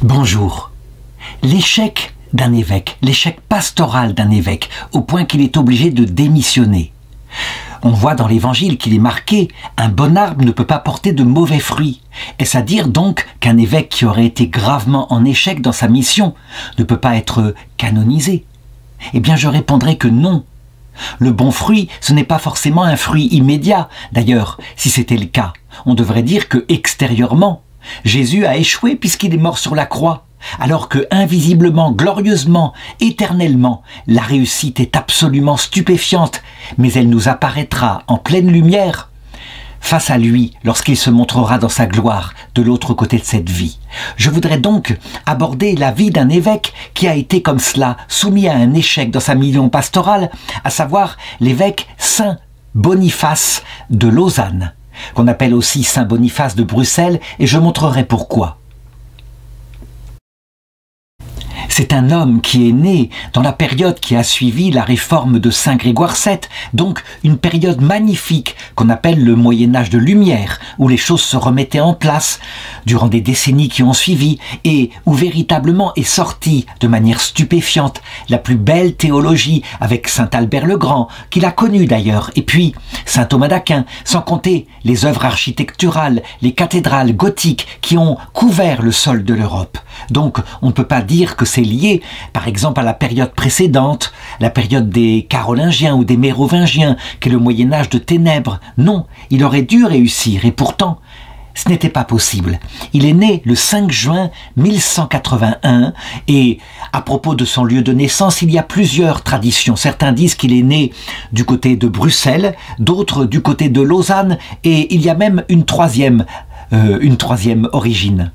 Bonjour. L'échec d'un évêque, l'échec pastoral d'un évêque, au point qu'il est obligé de démissionner. On voit dans l'Évangile qu'il est marqué « Un bon arbre ne peut pas porter de mauvais fruits ». Est-ce à dire donc qu'un évêque qui aurait été gravement en échec dans sa mission ne peut pas être canonisé? Eh bien, je répondrai que non. Le bon fruit, ce n'est pas forcément un fruit immédiat. D'ailleurs, si c'était le cas, on devrait dire que extérieurement, Jésus a échoué puisqu'il est mort sur la croix, alors que invisiblement, glorieusement, éternellement, la réussite est absolument stupéfiante, mais elle nous apparaîtra en pleine lumière face à lui lorsqu'il se montrera dans sa gloire de l'autre côté de cette vie. Je voudrais donc aborder la vie d'un évêque qui a été comme cela soumis à un échec dans sa mission pastorale, à savoir l'évêque Saint Boniface de Lausanne, qu'on appelle aussi Saint Boniface de Bruxelles, et je montrerai pourquoi. C'est un homme qui est né dans la période qui a suivi la réforme de Saint Grégoire VII, donc une période magnifique qu'on appelle le Moyen-Âge de lumière, où les choses se remettaient en place durant des décennies qui ont suivi, et où véritablement est sortie de manière stupéfiante la plus belle théologie avec Saint Albert le Grand, qu'il a connu d'ailleurs, et puis Saint Thomas d'Aquin, sans compter les œuvres architecturales, les cathédrales gothiques qui ont couvert le sol de l'Europe. Donc on ne peut pas dire que c'est lié, par exemple, à la période précédente, la période des Carolingiens ou des Mérovingiens, qui est le Moyen-Âge de ténèbres. Non, il aurait dû réussir, et pourtant, ce n'était pas possible. Il est né le 5 juin 1181, et à propos de son lieu de naissance, il y a plusieurs traditions. Certains disent qu'il est né du côté de Bruxelles, d'autres du côté de Lausanne, et il y a même une troisième origine,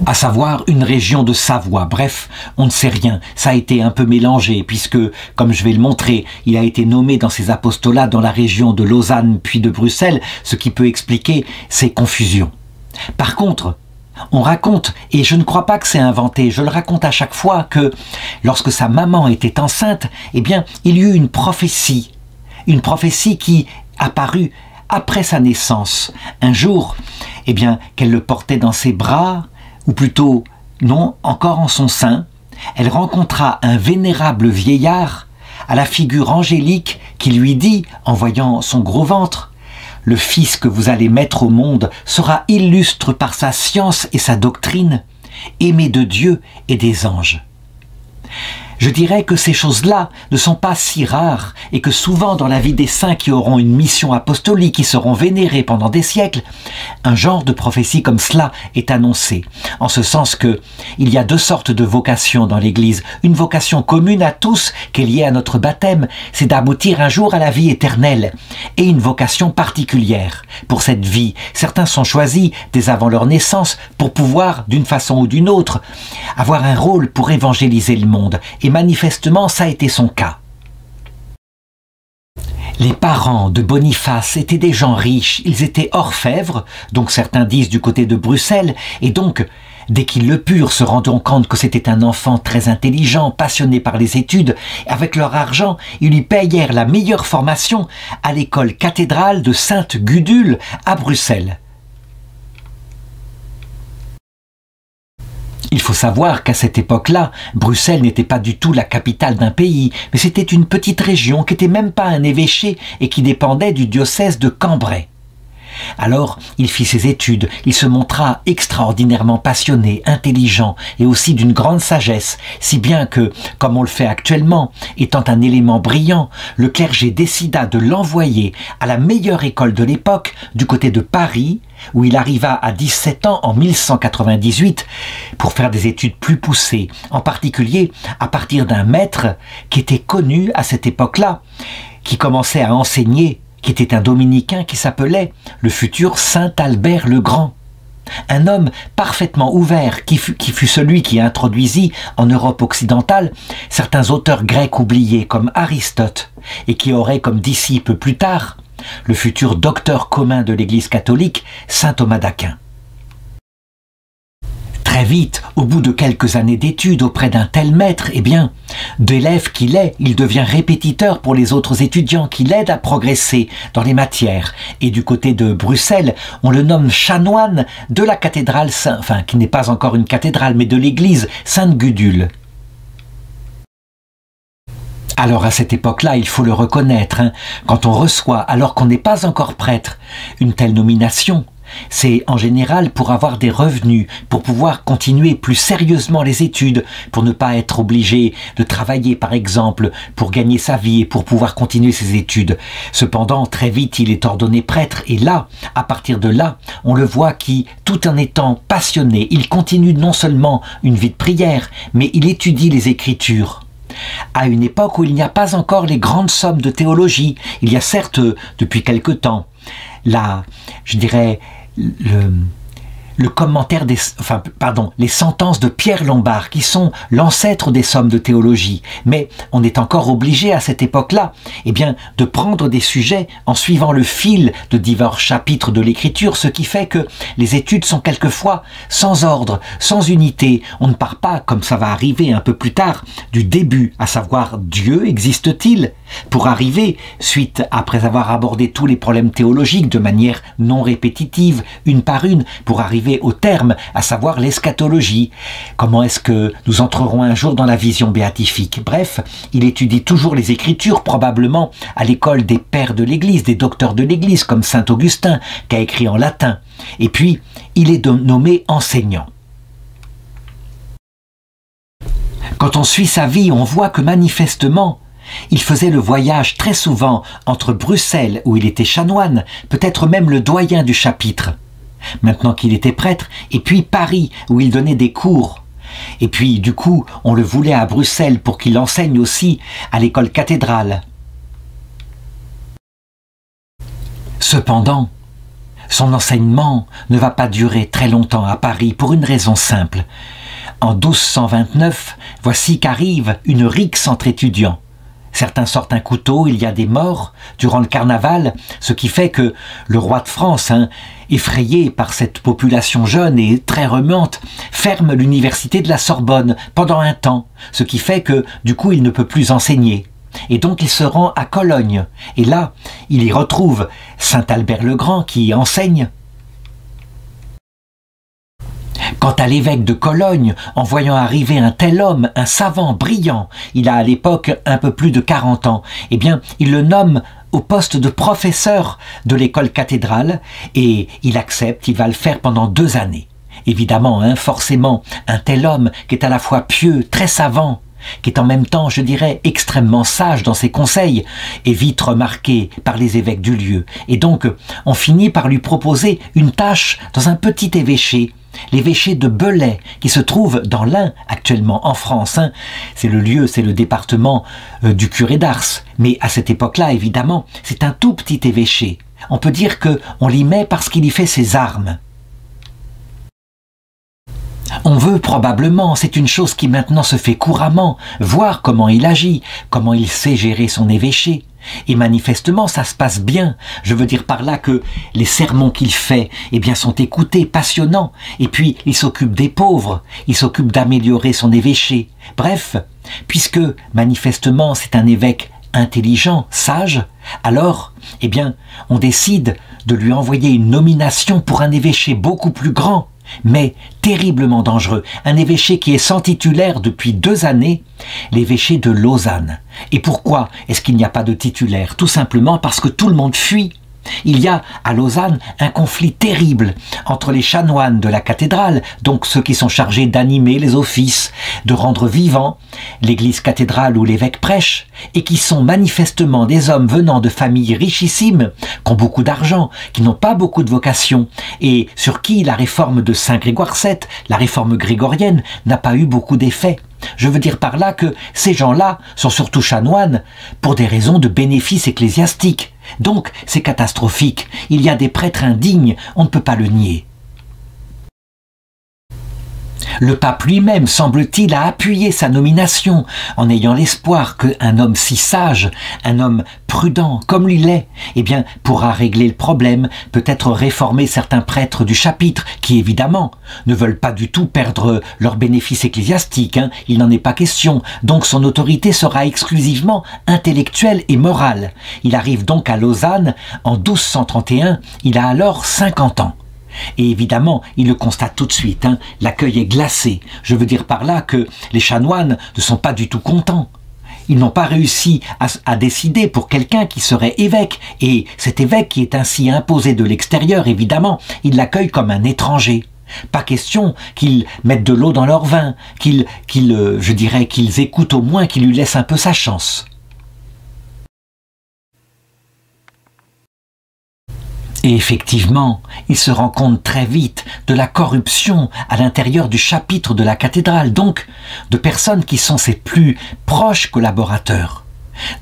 à savoir une région de Savoie. Bref, on ne sait rien, ça a été un peu mélangé, puisque, comme je vais le montrer, il a été nommé dans ses apostolats dans la région de Lausanne puis de Bruxelles, ce qui peut expliquer ces confusions. Par contre, on raconte, et je ne crois pas que c'est inventé, je le raconte à chaque fois, que lorsque sa maman était enceinte, eh bien, il y eut une prophétie qui apparut après sa naissance. Un jour, eh bien, qu'elle le portait dans ses bras, ou plutôt, non, encore en son sein, elle rencontra un vénérable vieillard à la figure angélique qui lui dit, en voyant son gros ventre, « Le fils que vous allez mettre au monde sera illustre par sa science et sa doctrine, aimé de Dieu et des anges. » Je dirais que ces choses-là ne sont pas si rares et que souvent dans la vie des saints qui auront une mission apostolique, qui seront vénérés pendant des siècles, un genre de prophétie comme cela est annoncé. En ce sens que il y a deux sortes de vocations dans l'Église. Une vocation commune à tous qui est liée à notre baptême, c'est d'aboutir un jour à la vie éternelle. Et une vocation particulière. Pour cette vie, certains sont choisis dès avant leur naissance pour pouvoir, d'une façon ou d'une autre, avoir un rôle pour évangéliser le monde. Et manifestement, ça a été son cas. Les parents de Boniface étaient des gens riches, ils étaient orfèvres, donc certains disent du côté de Bruxelles, et donc, dès qu'ils le purent, se rendant compte que c'était un enfant très intelligent, passionné par les études, avec leur argent, ils lui payèrent la meilleure formation à l'école cathédrale de Sainte-Gudule à Bruxelles. Il faut savoir qu'à cette époque-là, Bruxelles n'était pas du tout la capitale d'un pays, mais c'était une petite région qui n'était même pas un évêché et qui dépendait du diocèse de Cambrai. Alors, il fit ses études, il se montra extraordinairement passionné, intelligent et aussi d'une grande sagesse, si bien que, comme on le fait actuellement, étant un élément brillant, le clergé décida de l'envoyer à la meilleure école de l'époque, du côté de Paris, où il arriva à 17 ans en 1198 pour faire des études plus poussées, en particulier à partir d'un maître qui était connu à cette époque-là, qui commençait à enseigner, qui était un dominicain qui s'appelait le futur Saint Albert le Grand. Un homme parfaitement ouvert qui fut celui qui introduisit en Europe occidentale certains auteurs grecs oubliés comme Aristote et qui aurait comme disciple plus tard le futur docteur commun de l'Église catholique, Saint Thomas d'Aquin. Très Très vite, au bout de quelques années d'études auprès d'un tel maître, eh bien, d'élève qu'il est, il devient répétiteur pour les autres étudiants qui l'aident à progresser dans les matières. Et du côté de Bruxelles, on le nomme chanoine de la cathédrale enfin, qui n'est pas encore une cathédrale, mais de l'église Sainte-Gudule. Alors à cette époque-là, il faut le reconnaître, quand on reçoit, alors qu'on n'est pas encore prêtre, une telle nomination, c'est en général pour avoir des revenus, pour pouvoir continuer plus sérieusement les études, pour ne pas être obligé de travailler par exemple, pour gagner sa vie et pour pouvoir continuer ses études. Cependant, très vite, il est ordonné prêtre et là, à partir de là, on le voit qui, tout en étant passionné, il continue non seulement une vie de prière, mais il étudie les Écritures. À une époque où il n'y a pas encore les grandes sommes de théologie, il y a certes, depuis quelque temps, je dirais, le commentaire les sentences de Pierre Lombard, qui sont l'ancêtre des sommes de théologie. Mais on est encore obligé à cette époque-là, eh bien, de prendre des sujets en suivant le fil de divers chapitres de l'écriture, ce qui fait que les études sont quelquefois sans ordre, sans unité. On ne part pas, comme ça va arriver un peu plus tard, du début, à savoir Dieu existe-t-il, pour arriver, après avoir abordé tous les problèmes théologiques de manière non répétitive, une par une, pour arriver au terme, à savoir l'eschatologie. Comment est-ce que nous entrerons un jour dans la vision béatifique? Bref, il étudie toujours les Écritures, probablement à l'école des pères de l'Église, des docteurs de l'Église, comme saint Augustin, qui a écrit en latin. Et puis, il est nommé enseignant. Quand on suit sa vie, on voit que manifestement, il faisait le voyage très souvent entre Bruxelles, où il était chanoine, peut-être même le doyen du chapitre, maintenant qu'il était prêtre, et puis Paris, où il donnait des cours. Et puis, du coup, on le voulait à Bruxelles pour qu'il enseigne aussi à l'école cathédrale. Cependant, son enseignement ne va pas durer très longtemps à Paris pour une raison simple. En 1229, voici qu'arrive une rixe entre étudiants. Certains sortent un couteau, il y a des morts durant le carnaval, ce qui fait que le roi de France, effrayé par cette population jeune et très remuante, ferme l'université de la Sorbonne pendant un temps, ce qui fait que du coup il ne peut plus enseigner. Et donc il se rend à Cologne, et là il y retrouve saint Albert le Grand qui y enseigne. Quant à l'évêque de Cologne, en voyant arriver un tel homme, un savant brillant, il a à l'époque un peu plus de 40 ans, eh bien, il le nomme au poste de professeur de l'école cathédrale et il accepte, il va le faire pendant 2 années. Évidemment, forcément, un tel homme qui est à la fois pieux, très savant, qui est en même temps, je dirais, extrêmement sage dans ses conseils, est vite remarqué par les évêques du lieu. Et donc, on finit par lui proposer une tâche dans un petit évêché, l'évêché de Belay, qui se trouve dans l'Ain, actuellement en France. C'est le lieu, c'est le département du curé d'Ars. Mais à cette époque-là, évidemment, c'est un tout petit évêché. On peut dire qu'on l'y met parce qu'il y fait ses armes. On veut probablement, c'est une chose qui maintenant se fait couramment, voir comment il agit, comment il sait gérer son évêché. Et manifestement, ça se passe bien. Je veux dire par là que les sermons qu'il fait, eh bien, sont écoutés, passionnants. Et puis, il s'occupe des pauvres, il s'occupe d'améliorer son évêché. Bref, puisque manifestement, c'est un évêque intelligent, sage, alors, eh bien, on décide de lui envoyer une nomination pour un évêché beaucoup plus grand, mais terriblement dangereux, un évêché qui est sans titulaire depuis 2 années, l'évêché de Lausanne. Et pourquoi est-ce qu'il n'y a pas de titulaire? Tout simplement parce que tout le monde fuit. Il y a à Lausanne un conflit terrible entre les chanoines de la cathédrale, donc ceux qui sont chargés d'animer les offices, de rendre vivant l'église cathédrale où l'évêque prêche, et qui sont manifestement des hommes venant de familles richissimes, qui ont beaucoup d'argent, qui n'ont pas beaucoup de vocation, et sur qui la réforme de Saint Grégoire VII, la réforme grégorienne, n'a pas eu beaucoup d'effet. Je veux dire par là que ces gens-là sont surtout chanoines pour des raisons de bénéfices ecclésiastiques. Donc, c'est catastrophique. Il y a des prêtres indignes, on ne peut pas le nier. Le pape lui-même, semble-t-il, a appuyé sa nomination en ayant l'espoir qu'un homme si sage, un homme prudent comme lui l'est, eh bien, pourra régler le problème, peut-être réformer certains prêtres du chapitre qui, évidemment, ne veulent pas du tout perdre leur bénéfice ecclésiastique, hein, il n'en est pas question, donc son autorité sera exclusivement intellectuelle et morale. Il arrive donc à Lausanne en 1231, il a alors 50 ans. Et évidemment, il le constate tout de suite, hein, l'accueil est glacé. Je veux dire par là que les chanoines ne sont pas du tout contents. Ils n'ont pas réussi à décider pour quelqu'un qui serait évêque. Et cet évêque qui est ainsi imposé de l'extérieur, évidemment, ils l'accueillent comme un étranger. Pas question qu'ils mettent de l'eau dans leur vin, je dirais qu'ils écoutent au moins, qu'ils lui laissent un peu sa chance. Et effectivement, il se rend compte très vite de la corruption à l'intérieur du chapitre de la cathédrale, donc de personnes qui sont ses plus proches collaborateurs.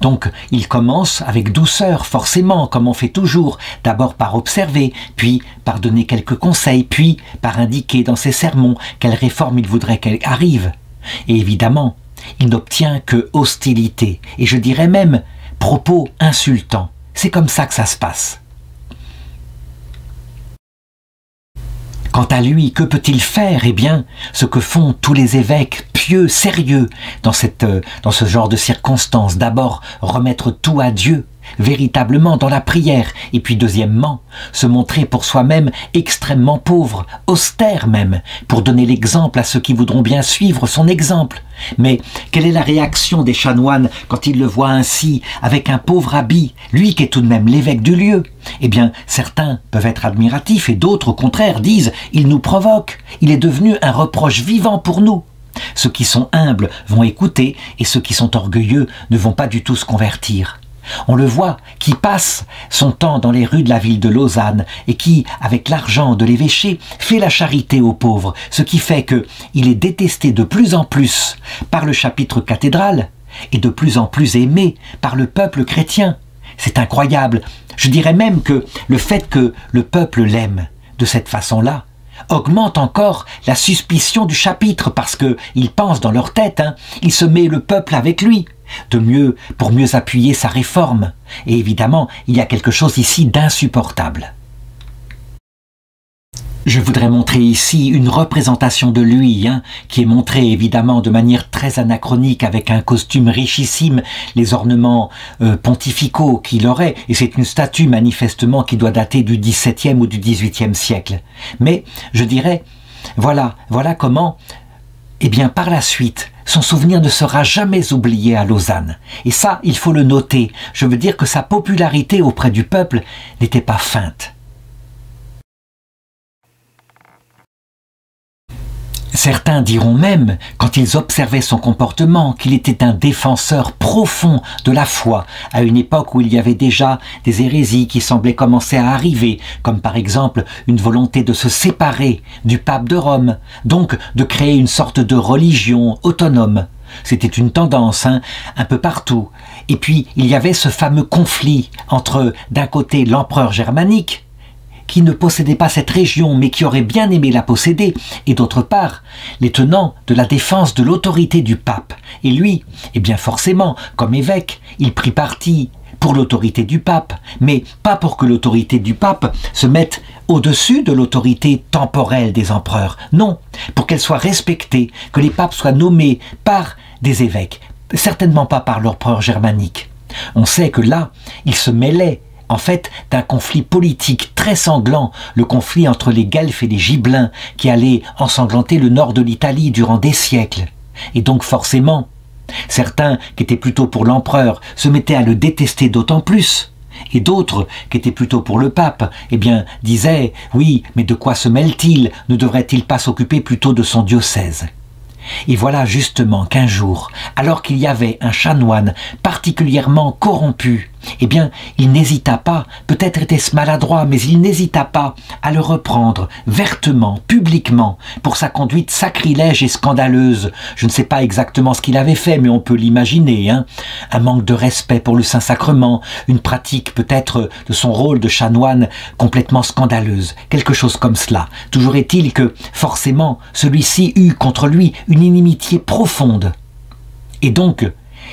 Donc il commence avec douceur, forcément, comme on fait toujours, d'abord par observer, puis par donner quelques conseils, puis par indiquer dans ses sermons quelle réforme il voudrait qu'elle arrive. Et évidemment, il n'obtient que hostilité, et je dirais même propos insultants. C'est comme ça que ça se passe. Quant à lui, que peut-il faire? Eh bien, ce que font tous les évêques pieux, sérieux, dans ce genre de circonstances. D'abord, remettre tout à Dieu, véritablement dans la prière. Et puis deuxièmement, se montrer pour soi-même extrêmement pauvre, austère même, pour donner l'exemple à ceux qui voudront bien suivre son exemple. Mais quelle est la réaction des chanoines quand ils le voient ainsi, avec un pauvre habit, lui qui est tout de même l'évêque du lieu? Eh bien, certains peuvent être admiratifs et d'autres, au contraire, disent « il nous provoque, il est devenu un reproche vivant pour nous ». Ceux qui sont humbles vont écouter et ceux qui sont orgueilleux ne vont pas du tout se convertir. On le voit, qui passe son temps dans les rues de la ville de Lausanne et qui, avec l'argent de l'évêché, fait la charité aux pauvres, ce qui fait qu'il est détesté de plus en plus par le chapitre cathédral et de plus en plus aimé par le peuple chrétien. C'est incroyable. Je dirais même que le fait que le peuple l'aime de cette façon-là augmente encore la suspicion du chapitre parce qu'ils pensent dans leur tête, hein, il se met le peuple avec lui. Pour mieux appuyer sa réforme. Et évidemment, il y a quelque chose ici d'insupportable. Je voudrais montrer ici une représentation de lui, hein, qui est montrée évidemment de manière très anachronique avec un costume richissime, les ornements pontificaux qu'il aurait, et c'est une statue manifestement qui doit dater du XVIIe ou du XVIIIe siècle. Mais je dirais, voilà comment, eh bien par la suite, son souvenir ne sera jamais oublié à Lausanne. Et ça, il faut le noter. Je veux dire que sa popularité auprès du peuple n'était pas feinte. Certains diront même, quand ils observaient son comportement, qu'il était un défenseur profond de la foi, à une époque où il y avait déjà des hérésies qui semblaient commencer à arriver, comme par exemple une volonté de se séparer du pape de Rome, donc de créer une sorte de religion autonome. C'était une tendance, hein, un peu partout. Et puis, il y avait ce fameux conflit entre, d'un côté, l'empereur germanique, qui ne possédait pas cette région, mais qui aurait bien aimé la posséder, et d'autre part, les tenants de la défense de l'autorité du pape. Et lui, eh bien forcément, comme évêque, il prit parti pour l'autorité du pape, mais pas pour que l'autorité du pape se mette au-dessus de l'autorité temporelle des empereurs. Non, pour qu'elle soit respectée, que les papes soient nommés par des évêques, certainement pas par l'empereur germanique. On sait que là, il se mêlait en fait d'un conflit politique très sanglant, le conflit entre les Guelfes et les Gibelins, qui allait ensanglanter le nord de l'Italie durant des siècles. Et donc forcément, certains qui étaient plutôt pour l'empereur se mettaient à le détester d'autant plus, et d'autres qui étaient plutôt pour le pape, eh bien, disaient « oui, mais de quoi se mêle-t-il? Ne devrait-il pas s'occuper plutôt de son diocèse ?» Et voilà justement qu'un jour, alors qu'il y avait un chanoine particulièrement corrompu, eh bien, il n'hésita pas, peut-être était-ce maladroit, mais il n'hésita pas à le reprendre vertement, publiquement, pour sa conduite sacrilège et scandaleuse. Je ne sais pas exactement ce qu'il avait fait, mais on peut l'imaginer, hein. Un manque de respect pour le Saint-Sacrement, une pratique peut-être de son rôle de chanoine complètement scandaleuse, quelque chose comme cela. Toujours est-il que, forcément, celui-ci eut contre lui une inimitié profonde. Et donc,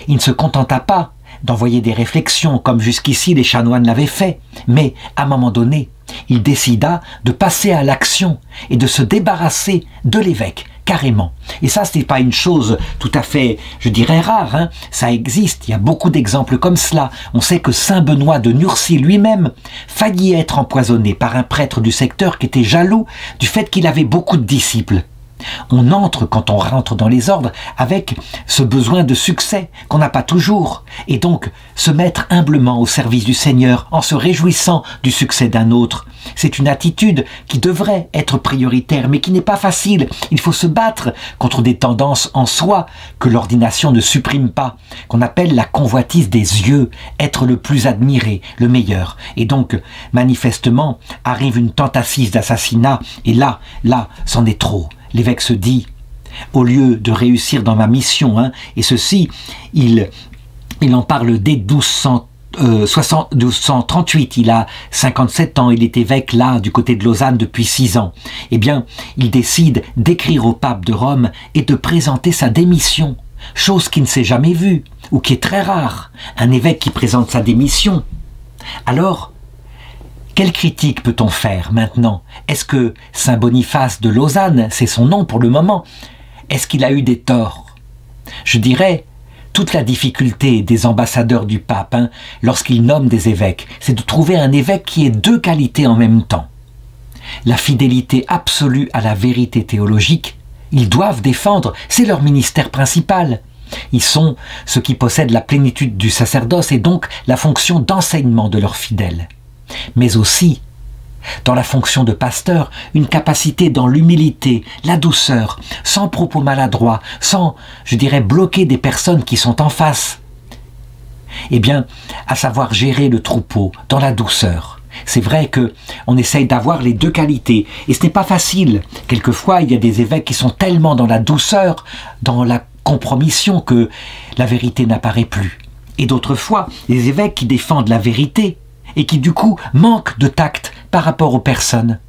il ne se contenta pas d'envoyer des réflexions comme jusqu'ici les chanoines l'avaient fait, mais à un moment donné, il décida de passer à l'action et de se débarrasser de l'évêque, carrément. Et ça, ce n'est pas une chose tout à fait, je dirais, rare, hein. Ça existe, il y a beaucoup d'exemples comme cela. On sait que saint Benoît de Nursie lui-même faillit être empoisonné par un prêtre du secteur qui était jaloux du fait qu'il avait beaucoup de disciples. On entre, quand on rentre dans les ordres, avec ce besoin de succès qu'on n'a pas toujours, et donc se mettre humblement au service du Seigneur en se réjouissant du succès d'un autre. C'est une attitude qui devrait être prioritaire, mais qui n'est pas facile. Il faut se battre contre des tendances en soi que l'ordination ne supprime pas, qu'on appelle la convoitise des yeux, être le plus admiré, le meilleur. Et donc, manifestement, arrive une tentative d'assassinat, et là, c'en est trop. L'évêque se dit, au lieu de réussir dans ma mission, hein, et ceci, il en parle dès 1238, il a 57 ans, il est évêque là, du côté de Lausanne, depuis 6 ans. Eh bien, il décide d'écrire au pape de Rome et de présenter sa démission, chose qui ne s'est jamais vue, ou qui est très rare, un évêque qui présente sa démission. Alors, quelle critique peut-on faire maintenant? Est-ce que saint Boniface de Lausanne, c'est son nom pour le moment, est-ce qu'il a eu des torts? Je dirais, toute la difficulté des ambassadeurs du pape, hein, lorsqu'ils nomment des évêques, c'est de trouver un évêque qui ait deux qualités en même temps. La fidélité absolue à la vérité théologique, ils doivent défendre, c'est leur ministère principal. Ils sont ceux qui possèdent la plénitude du sacerdoce et donc la fonction d'enseignement de leurs fidèles. Mais aussi, dans la fonction de pasteur, une capacité dans l'humilité, la douceur, sans propos maladroits, sans, je dirais, bloquer des personnes qui sont en face. Eh bien, à savoir gérer le troupeau dans la douceur. C'est vrai que on essaye d'avoir les deux qualités, et ce n'est pas facile. Quelquefois, il y a des évêques qui sont tellement dans la douceur, dans la compromission, que la vérité n'apparaît plus. Et d'autres fois, des évêques qui défendent la vérité, et qui du coup manque de tact par rapport aux personnes.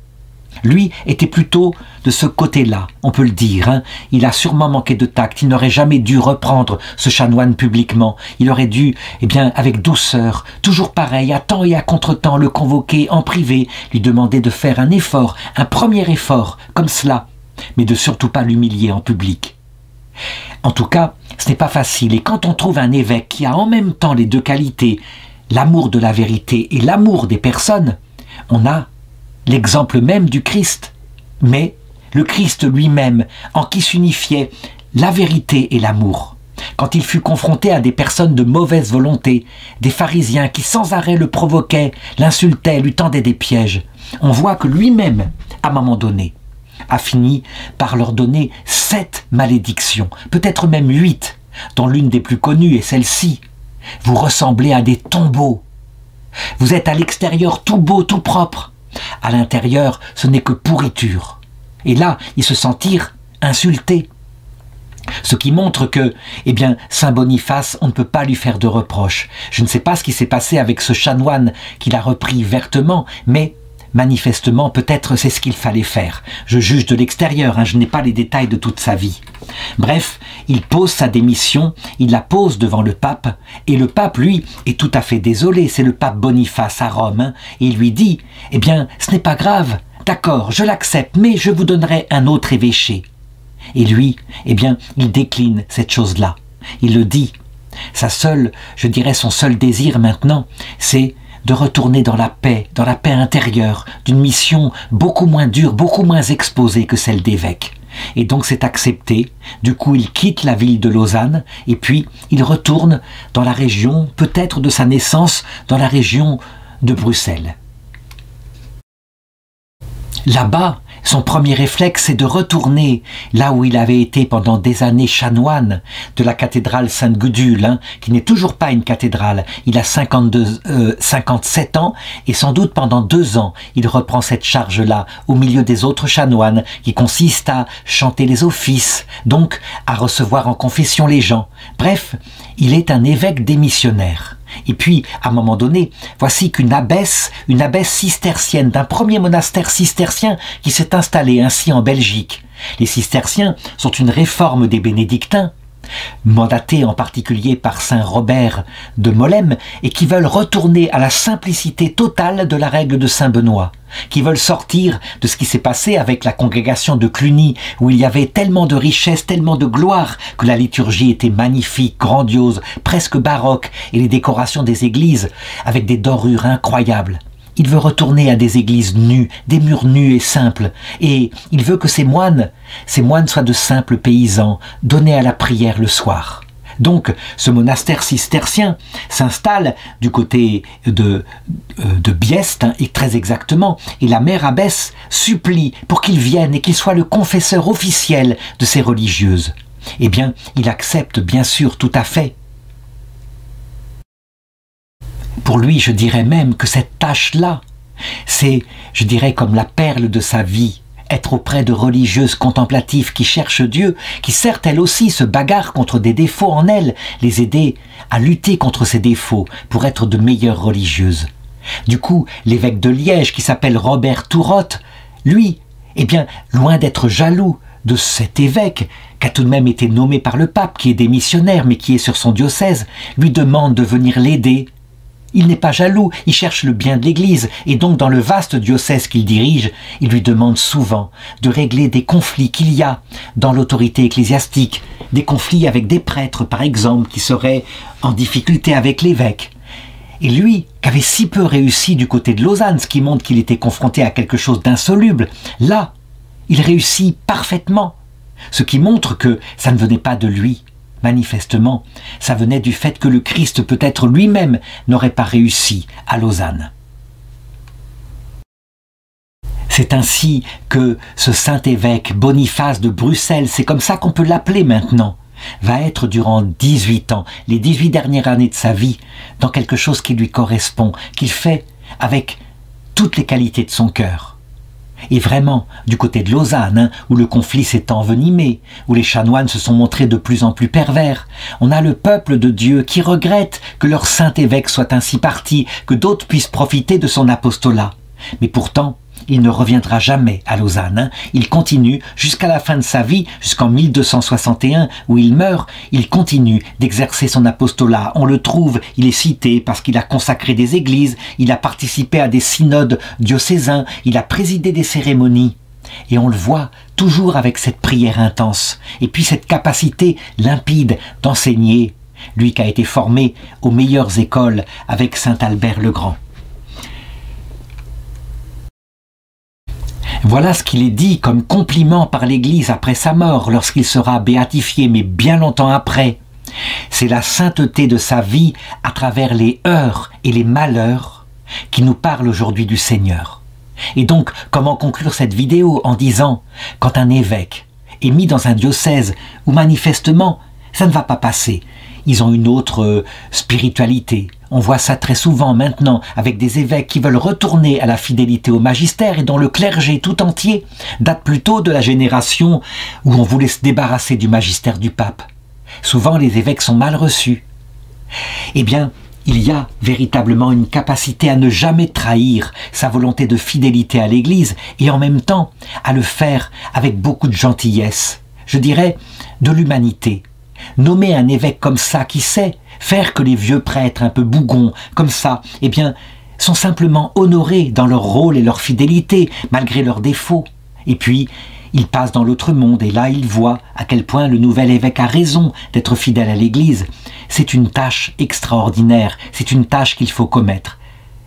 Lui était plutôt de ce côté-là, on peut le dire, hein. Il a sûrement manqué de tact, il n'aurait jamais dû reprendre ce chanoine publiquement. Il aurait dû, eh bien, avec douceur, toujours pareil, à temps et à contre-temps, le convoquer en privé, lui demander de faire un effort, un premier effort, comme cela, mais de surtout pas l'humilier en public. En tout cas, ce n'est pas facile, et quand on trouve un évêque qui a en même temps les deux qualités, l'amour de la vérité et l'amour des personnes, on a l'exemple même du Christ. Mais le Christ lui-même, en qui s'unifiait la vérité et l'amour, quand il fut confronté à des personnes de mauvaise volonté, des pharisiens qui sans arrêt le provoquaient, l'insultaient, lui tendaient des pièges, on voit que lui-même, à un moment donné, a fini par leur donner 7 malédictions, peut-être même 8, dont l'une des plus connues est celle-ci. Vous ressemblez à des tombeaux. Vous êtes à l'extérieur tout beau, tout propre. À l'intérieur, ce n'est que pourriture. Et là, ils se sentirent insultés. Ce qui montre que, eh bien, saint Boniface, on ne peut pas lui faire de reproches. Je ne sais pas ce qui s'est passé avec ce chanoine qu'il a repris vertement, mais manifestement, peut-être c'est ce qu'il fallait faire. Je juge de l'extérieur, hein, je n'ai pas les détails de toute sa vie. Bref, il pose sa démission, il la pose devant le pape, et le pape, lui, est tout à fait désolé, c'est le pape Boniface à Rome, hein, et il lui dit, eh bien, ce n'est pas grave, d'accord, je l'accepte, mais je vous donnerai un autre évêché. Et lui, eh bien, il décline cette chose-là. Il le dit. Je dirais son seul désir maintenant, c'est de retourner dans la paix intérieure, d'une mission beaucoup moins dure, beaucoup moins exposée que celle d'évêque. Et donc c'est accepté. Du coup, il quitte la ville de Lausanne et puis il retourne dans la région, peut-être de sa naissance, dans la région de Bruxelles. Là-bas, Son premier réflexe, c'est de retourner là où il avait été pendant des années chanoine de la cathédrale Sainte-Gudule, qui n'est toujours pas une cathédrale. Il a 57 ans et sans doute pendant 2 ans, il reprend cette charge-là au milieu des autres chanoines qui consiste à chanter les offices, donc à recevoir en confession les gens. Bref, il est un évêque démissionnaire. Et puis, à un moment donné, voici qu'une abbesse cistercienne d'un premier monastère cistercien qui s'est installé ainsi en Belgique. Les cisterciens sont une réforme des bénédictins, mandatés en particulier par saint Robert de Molem, et qui veulent retourner à la simplicité totale de la règle de saint Benoît, qui veulent sortir de ce qui s'est passé avec la congrégation de Cluny, où il y avait tellement de richesse, tellement de gloire, que la liturgie était magnifique, grandiose, presque baroque, et les décorations des églises avec des dorures incroyables. Il veut retourner à des églises nues, des murs nus et simples, et il veut que ces moines soient de simples paysans, donnés à la prière le soir. Donc, ce monastère cistercien s'installe du côté de Biest, et très exactement, et la mère abbesse supplie pour qu'il vienne et qu'il soit le confesseur officiel de ces religieuses. Eh bien, il accepte bien sûr tout à fait. Pour lui, je dirais même que cette tâche-là, c'est, je dirais, comme la perle de sa vie, être auprès de religieuses contemplatives qui cherchent Dieu, qui certes elles aussi se bagarrent contre des défauts en elles, les aider à lutter contre ces défauts pour être de meilleures religieuses. Du coup, l'évêque de Liège, qui s'appelle Robert Tourotte, lui, eh bien, loin d'être jaloux de cet évêque, qui a tout de même été nommé par le pape, qui est démissionnaire mais qui est sur son diocèse, lui demande de venir l'aider. Il n'est pas jaloux, il cherche le bien de l'Église, et donc dans le vaste diocèse qu'il dirige, il lui demande souvent de régler des conflits qu'il y a dans l'autorité ecclésiastique, des conflits avec des prêtres par exemple, qui seraient en difficulté avec l'évêque. Et lui, qui avait si peu réussi du côté de Lausanne, ce qui montre qu'il était confronté à quelque chose d'insoluble, là, il réussit parfaitement, ce qui montre que ça ne venait pas de lui. Manifestement, ça venait du fait que le Christ peut-être lui-même n'aurait pas réussi à Lausanne. C'est ainsi que ce saint évêque Boniface de Bruxelles, c'est comme ça qu'on peut l'appeler maintenant, va être durant 18 ans, les 18 dernières années de sa vie, dans quelque chose qui lui correspond, qu'il fait avec toutes les qualités de son cœur. Et vraiment, du côté de Lausanne, où le conflit s'est envenimé, où les chanoines se sont montrés de plus en plus pervers, on a le peuple de Dieu qui regrette que leur saint évêque soit ainsi parti, que d'autres puissent profiter de son apostolat. Mais pourtant, il ne reviendra jamais à Lausanne. Il continue jusqu'à la fin de sa vie, jusqu'en 1261 où il meurt, il continue d'exercer son apostolat. On le trouve, il est cité parce qu'il a consacré des églises, il a participé à des synodes diocésains, il a présidé des cérémonies. Et on le voit toujours avec cette prière intense, et puis cette capacité limpide d'enseigner, lui qui a été formé aux meilleures écoles avec saint Albert le Grand. Voilà ce qu'il est dit comme compliment par l'Église après sa mort, lorsqu'il sera béatifié, mais bien longtemps après. C'est la sainteté de sa vie à travers les heurts et les malheurs qui nous parle aujourd'hui du Seigneur. Et donc, comment conclure cette vidéo en disant, quand un évêque est mis dans un diocèse où manifestement ça ne va pas passer, ils ont une autre spiritualité. On voit ça très souvent maintenant avec des évêques qui veulent retourner à la fidélité au magistère et dont le clergé tout entier date plutôt de la génération où on voulait se débarrasser du magistère du pape. Souvent les évêques sont mal reçus. Eh bien, il y a véritablement une capacité à ne jamais trahir sa volonté de fidélité à l'Église et en même temps à le faire avec beaucoup de gentillesse, je dirais de l'humanité. Nommer un évêque comme ça qui sait faire que les vieux prêtres un peu bougons comme ça, eh bien, sont simplement honorés dans leur rôle et leur fidélité, malgré leurs défauts. Et puis, ils passent dans l'autre monde et là, ils voient à quel point le nouvel évêque a raison d'être fidèle à l'Église. C'est une tâche extraordinaire, c'est une tâche qu'il faut commettre.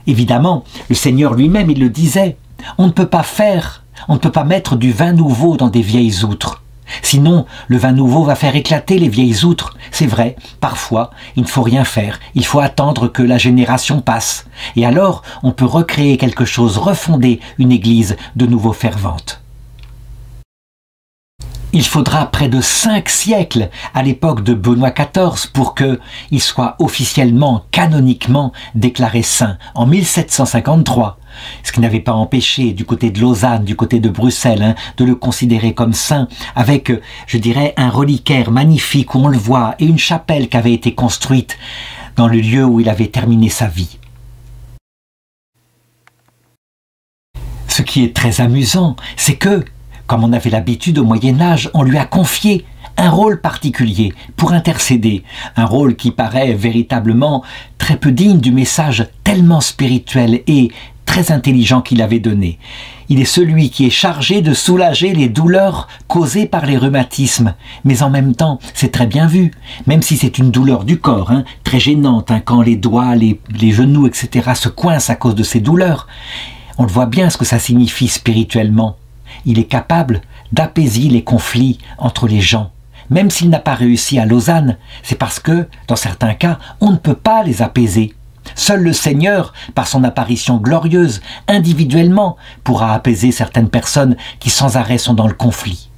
Évidemment, le Seigneur lui-même, il le disait, on ne peut pas mettre du vin nouveau dans des vieilles outres. Sinon, le vin nouveau va faire éclater les vieilles outres. C'est vrai, parfois, il ne faut rien faire. Il faut attendre que la génération passe. Et alors, on peut recréer quelque chose, refonder une église de nouveau fervente. Il faudra près de 5 siècles à l'époque de Benoît XIV pour qu'il soit officiellement, canoniquement déclaré saint en 1753. Ce qui n'avait pas empêché du côté de Lausanne, du côté de Bruxelles, de le considérer comme saint avec, je dirais, un reliquaire magnifique où on le voit et une chapelle qui avait été construite dans le lieu où il avait terminé sa vie. Ce qui est très amusant, c'est que, comme on avait l'habitude au Moyen-Âge, on lui a confié un rôle particulier pour intercéder, un rôle qui paraît véritablement très peu digne du message tellement spirituel et très intelligent qu'il avait donné. Il est celui qui est chargé de soulager les douleurs causées par les rhumatismes, mais en même temps, c'est très bien vu, même si c'est une douleur du corps, très gênante, quand les doigts, les genoux, etc. se coincent à cause de ces douleurs. On le voit bien ce que ça signifie spirituellement. Il est capable d'apaiser les conflits entre les gens. Même s'il n'a pas réussi à Lausanne, c'est parce que, dans certains cas, on ne peut pas les apaiser. Seul le Seigneur, par son apparition glorieuse, individuellement, pourra apaiser certaines personnes qui sans arrêt sont dans le conflit.